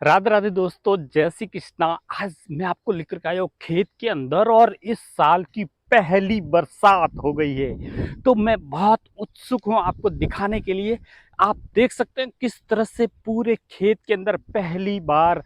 राधे राधे दोस्तों, जय श्री कृष्णा। आज मैं आपको लेकर के आया हूँ खेत के अंदर और इस साल की पहली बरसात हो गई है। तो मैं बहुत उत्सुक हूँ आपको दिखाने के लिए। आप देख सकते हैं किस तरह से पूरे खेत के अंदर पहली बार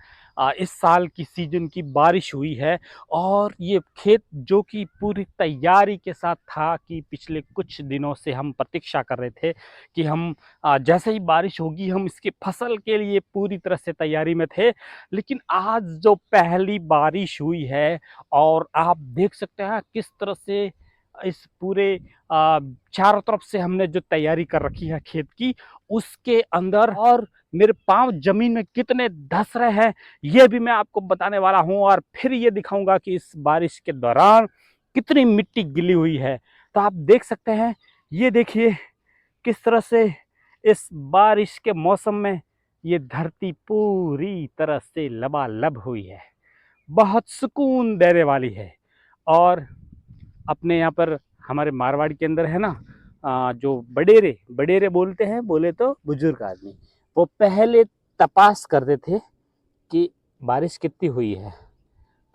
इस साल की सीजन की बारिश हुई है। और ये खेत जो कि पूरी तैयारी के साथ था कि पिछले कुछ दिनों से हम प्रतीक्षा कर रहे थे कि हम जैसे ही बारिश होगी हम इसकी फसल के लिए पूरी तरह से तैयारी में थे। लेकिन आज जो पहली बारिश हुई है और आप देख सकते हैं किस तरह से इस पूरे चारों तरफ से हमने जो तैयारी कर रखी है खेत की, उसके अंदर और मेरे पांव जमीन में कितने धस रहे हैं ये भी मैं आपको बताने वाला हूं। और फिर ये दिखाऊंगा कि इस बारिश के दौरान कितनी मिट्टी गिली हुई है। तो आप देख सकते हैं, ये देखिए किस तरह से इस बारिश के मौसम में ये धरती पूरी तरह से लबालब हुई है। बहुत सुकून देने वाली है। और अपने यहाँ पर हमारे मारवाड़ी के अंदर है ना, जो बडेरे बडेरे बोलते हैं, बोले तो बुजुर्ग आदमी, वो पहले तपास करते थे कि बारिश कितनी हुई है।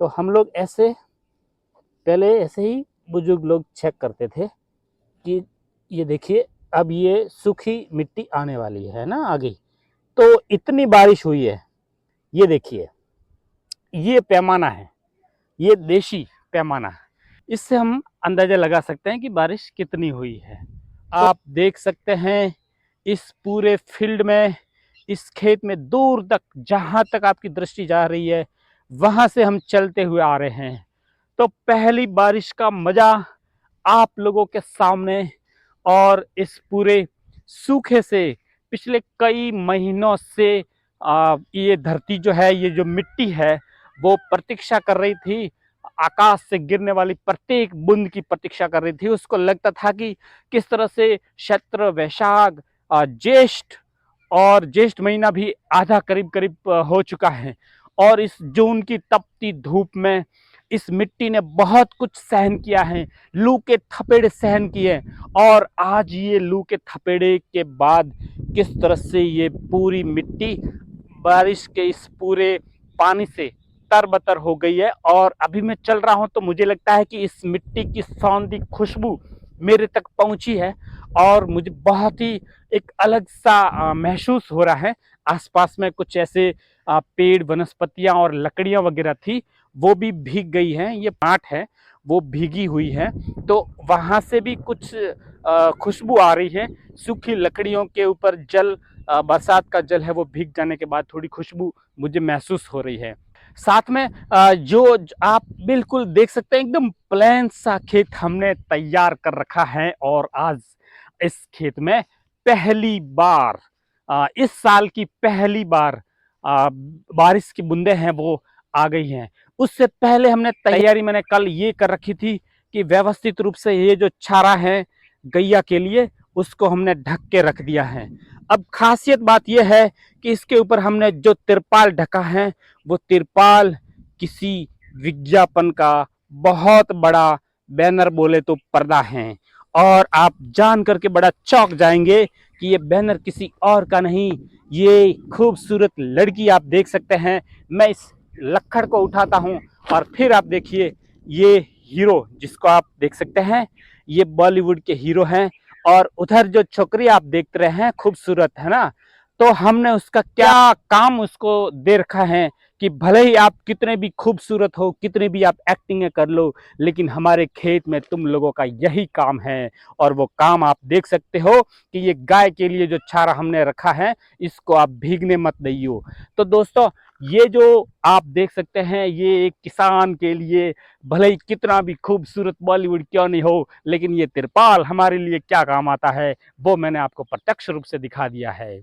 तो हम लोग ऐसे पहले ऐसे ही बुजुर्ग लोग चेक करते थे कि ये देखिए अब ये सूखी मिट्टी आने वाली है ना आगे। तो इतनी बारिश हुई है, ये देखिए, ये पैमाना है, ये देशी पैमाना है। इससे हम अंदाजा लगा सकते हैं कि बारिश कितनी हुई है। आप देख सकते हैं इस पूरे फील्ड में, इस खेत में दूर तक जहां तक आपकी दृष्टि जा रही है वहां से हम चलते हुए आ रहे हैं। तो पहली बारिश का मजा आप लोगों के सामने, और इस पूरे सूखे से पिछले कई महीनों से ये धरती जो है, ये जो मिट्टी है वो प्रतीक्षा कर रही थी। आकाश से गिरने वाली प्रत्येक बूंद की प्रतीक्षा कर रही थी। उसको लगता था कि किस तरह से चैत्र, वैशाख, ज्येष्ठ, और ज्येष्ठ महीना भी आधा करीब करीब हो चुका है। और इस जून की तपती धूप में इस मिट्टी ने बहुत कुछ सहन किया है, लू के थपेड़े सहन किए। और आज ये लू के थपेड़े के बाद किस तरह से ये पूरी मिट्टी बारिश के इस पूरे पानी से तरबतर हो गई है। और अभी मैं चल रहा हूं तो मुझे लगता है कि इस मिट्टी की सौंधी खुशबू मेरे तक पहुंची है और मुझे बहुत ही एक अलग सा महसूस हो रहा है। आसपास में कुछ ऐसे पेड़, वनस्पतियां और लकड़ियां वगैरह थी, वो भी भीग गई हैं। ये पाट है, वो भीगी हुई है। तो वहां से भी कुछ खुशबू आ रही है। सूखी लकड़ियों के ऊपर जल, बरसात का जल है, वो भीग जाने के बाद थोड़ी खुशबू मुझे महसूस हो रही है। साथ में जो आप बिल्कुल देख सकते हैं, एकदम प्लेन सा खेत हमने तैयार कर रखा है। और आज इस खेत में पहली बार, इस साल की पहली बार बारिश की बूंदें हैं वो आ गई हैं। उससे पहले हमने तैयारी, मैंने कल ये कर रखी थी कि व्यवस्थित रूप से ये जो चारा है गैया के लिए, उसको हमने ढक के रख दिया है। अब खासियत बात यह है कि इसके ऊपर हमने जो तिरपाल ढका है, वो तिरपाल किसी विज्ञापन का बहुत बड़ा बैनर, बोले तो पर्दा है। और आप जान करके बड़ा चौंक जाएंगे कि ये बैनर किसी और का नहीं, ये खूबसूरत लड़की आप देख सकते हैं। मैं इस लक्कड़ को उठाता हूं और फिर आप देखिए, ये हीरो जिसको आप देख सकते हैं, ये बॉलीवुड के हीरो हैं। और उधर जो छोकरी आप देख रहे हैं, खूबसूरत है ना, तो हमने उसका क्या काम उसको दे रखा है कि भले ही आप कितने भी खूबसूरत हो, कितने भी आप एक्टिंग कर लो, लेकिन हमारे खेत में तुम लोगों का यही काम है। और वो काम आप देख सकते हो कि ये गाय के लिए जो चारा हमने रखा है, इसको आप भीगने मत दइयो। तो दोस्तों, ये जो आप देख सकते हैं, ये एक किसान के लिए भले ही कितना भी खूबसूरत बॉलीवुड क्यों नहीं हो, लेकिन ये तिरपाल हमारे लिए क्या काम आता है वो मैंने आपको प्रत्यक्ष रूप से दिखा दिया है।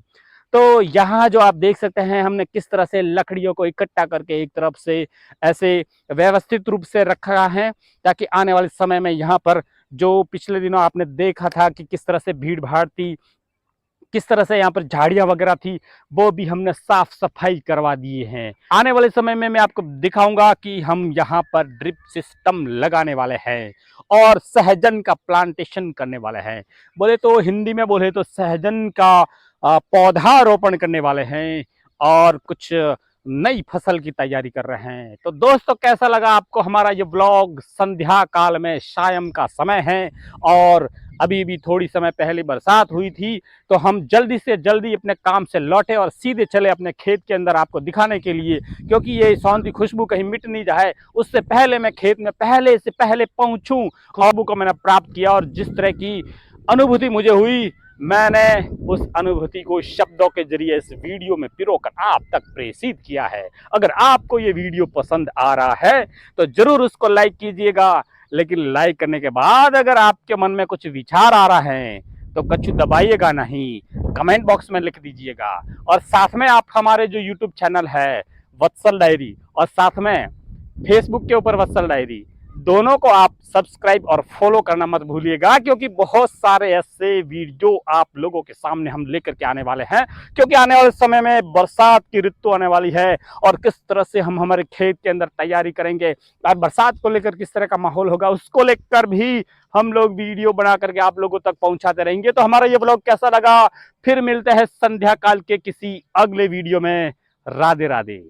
तो यहाँ जो आप देख सकते हैं, हमने किस तरह से लकड़ियों को इकट्ठा करके एक तरफ से ऐसे व्यवस्थित रूप से रखा है, ताकि आने वाले समय में यहाँ पर, जो पिछले दिनों आपने देखा था कि किस तरह से भीड़ भाड़ थी, किस तरह से यहाँ पर झाड़ियां वगैरह थी, वो भी हमने साफ सफाई करवा दिए हैं। आने वाले समय में मैं आपको दिखाऊंगा कि हम यहाँ पर ड्रिप सिस्टम लगाने वाले हैं और सहजन का प्लांटेशन करने वाले हैं। बोले तो हिंदी में बोले तो सहजन का पौधा रोपण करने वाले हैं। और कुछ नई फसल की तैयारी कर रहे हैं। तो दोस्तों कैसा लगा आपको हमारा ये ब्लॉग? संध्या काल में शाम का समय है और अभी भी थोड़ी समय पहले बरसात हुई थी, तो हम जल्दी से जल्दी अपने काम से लौटे और सीधे चले अपने खेत के अंदर आपको दिखाने के लिए, क्योंकि ये सौंधी खुशबू कहीं मिट नहीं जाए उससे पहले मैं खेत में पहले से पहले पहुंचूं। खुशबू को मैंने प्राप्त किया और जिस तरह की अनुभूति मुझे हुई, मैंने उस अनुभूति को शब्दों के जरिए इस वीडियो में पिरोकर आप तक प्रेषित किया है। अगर आपको ये वीडियो पसंद आ रहा है तो जरूर उसको लाइक कीजिएगा, लेकिन लाइक करने के बाद अगर आपके मन में कुछ विचार आ रहा है तो कछु दबाइएगा नहीं, कमेंट बॉक्स में लिख दीजिएगा। और साथ में आप हमारे जो यूट्यूब चैनल है वत्सल डायरी और साथ में फेसबुक के ऊपर वत्सल डायरी, दोनों को आप सब्सक्राइब और फॉलो करना मत भूलिएगा, क्योंकि बहुत सारे ऐसे वीडियो आप लोगों के सामने हम लेकर के आने वाले हैं। क्योंकि आने वाले समय में बरसात की ऋतु आने वाली है और किस तरह से हम हमारे खेत के अंदर तैयारी करेंगे और बरसात को लेकर किस तरह का माहौल होगा उसको लेकर भी हम लोग वीडियो बना करके आप लोगों तक पहुंचाते रहेंगे। तो हमारा ये ब्लॉग कैसा लगा? फिर मिलते हैं संध्या काल के किसी अगले वीडियो में। राधे राधे।